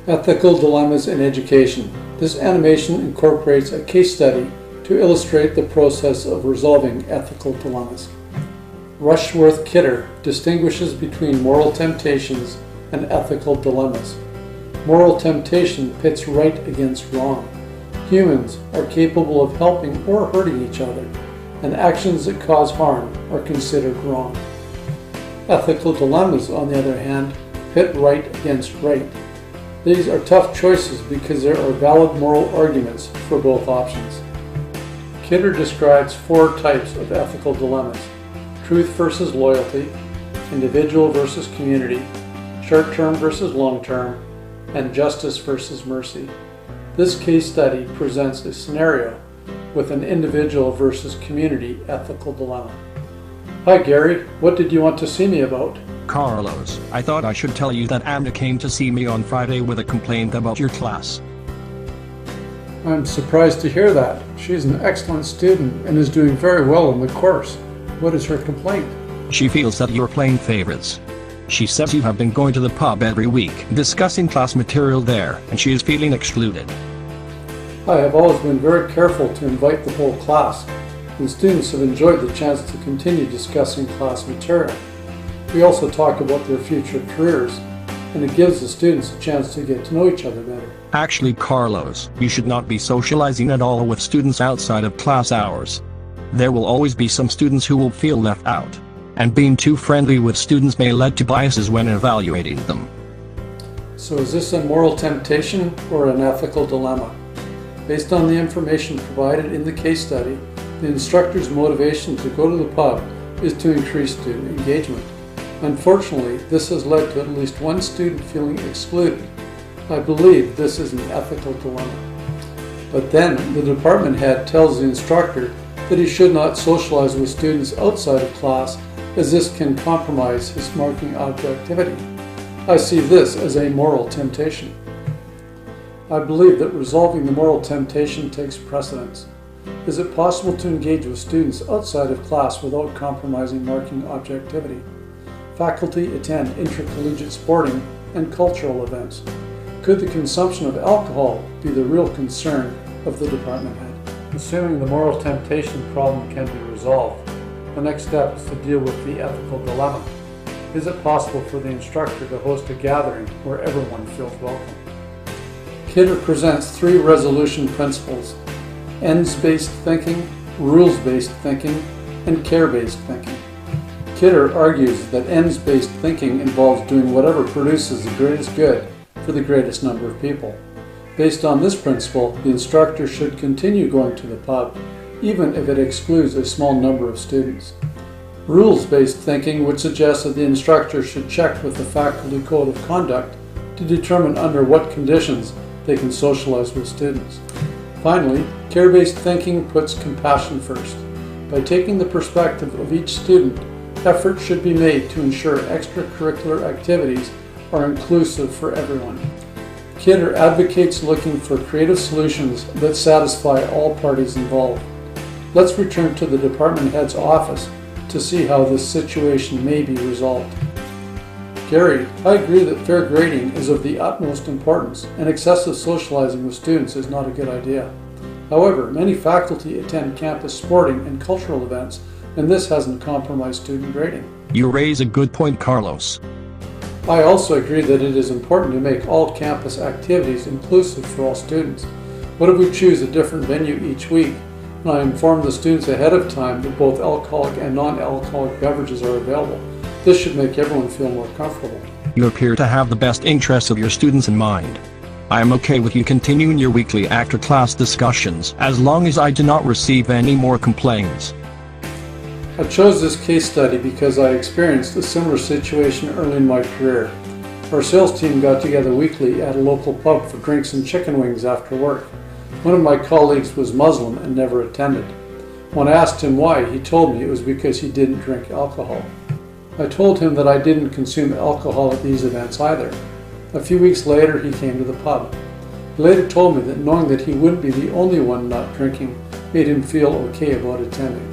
Ethical Dilemmas in Education. This animation incorporates a case study to illustrate the process of resolving ethical dilemmas. Rushworth Kidder distinguishes between moral temptations and ethical dilemmas. Moral temptation pits right against wrong. Humans are capable of helping or hurting each other, and actions that cause harm are considered wrong. Ethical dilemmas, on the other hand, pit right against right. These are tough choices because there are valid moral arguments for both options. Kidder describes 4 types of ethical dilemmas: truth versus loyalty, individual versus community, short-term versus long-term, and justice versus mercy. This case study presents a scenario with an individual versus community ethical dilemma. Hi Gary, what did you want to see me about? Carlos, I thought I should tell you that Amna came to see me on Friday with a complaint about your class. I'm surprised to hear that. She's an excellent student and is doing very well in the course. What is her complaint? She feels that you're playing favorites. She says you have been going to the pub every week, discussing class material there, and she is feeling excluded. I have always been very careful to invite the whole class, and students have enjoyed the chance to continue discussing class material. We also talk about their future careers, and it gives the students a chance to get to know each other better. Actually, Carlos, you should not be socializing at all with students outside of class hours. There will always be some students who will feel left out, and being too friendly with students may lead to biases when evaluating them. So is this a moral temptation or an ethical dilemma? Based on the information provided in the case study, the instructor's motivation to go to the pub is to increase student engagement. Unfortunately, this has led to at least one student feeling excluded. I believe this is an ethical dilemma. But then, the department head tells the instructor that he should not socialize with students outside of class, as this can compromise his marking objectivity. I see this as a moral temptation. I believe that resolving the moral temptation takes precedence. Is it possible to engage with students outside of class without compromising marking objectivity? Faculty attend intercollegiate sporting and cultural events. Could the consumption of alcohol be the real concern of the department head? Assuming the moral temptation problem can be resolved, the next step is to deal with the ethical dilemma. Is it possible for the instructor to host a gathering where everyone feels welcome? Kidder presents 3 resolution principles: ends-based thinking, rules-based thinking, and care-based thinking. Kidder argues that ends-based thinking involves doing whatever produces the greatest good for the greatest number of people. Based on this principle, the instructor should continue going to the pub, even if it excludes a small number of students. Rules-based thinking would suggest that the instructor should check with the faculty code of conduct to determine under what conditions they can socialize with students. Finally, care-based thinking puts compassion first. By taking the perspective of each student, effort should be made to ensure extracurricular activities are inclusive for everyone. Kidder advocates looking for creative solutions that satisfy all parties involved. Let's return to the department head's office to see how this situation may be resolved. Gary, I agree that fair grading is of the utmost importance, and excessive socializing with students is not a good idea. However, many faculty attend campus sporting and cultural events, and this hasn't compromised student grading. You raise a good point, Carlos. I also agree that it is important to make all campus activities inclusive for all students. What if we choose a different venue each week, and I inform the students ahead of time that both alcoholic and non-alcoholic beverages are available? This should make everyone feel more comfortable. You appear to have the best interests of your students in mind. I am okay with you continuing your weekly after-class discussions as long as I do not receive any more complaints. I chose this case study because I experienced a similar situation early in my career. Our sales team got together weekly at a local pub for drinks and chicken wings after work. One of my colleagues was Muslim and never attended. When I asked him why, he told me it was because he didn't drink alcohol. I told him that I didn't consume alcohol at these events either. A few weeks later, he came to the pub. He later told me that knowing that he wouldn't be the only one not drinking made him feel okay about attending.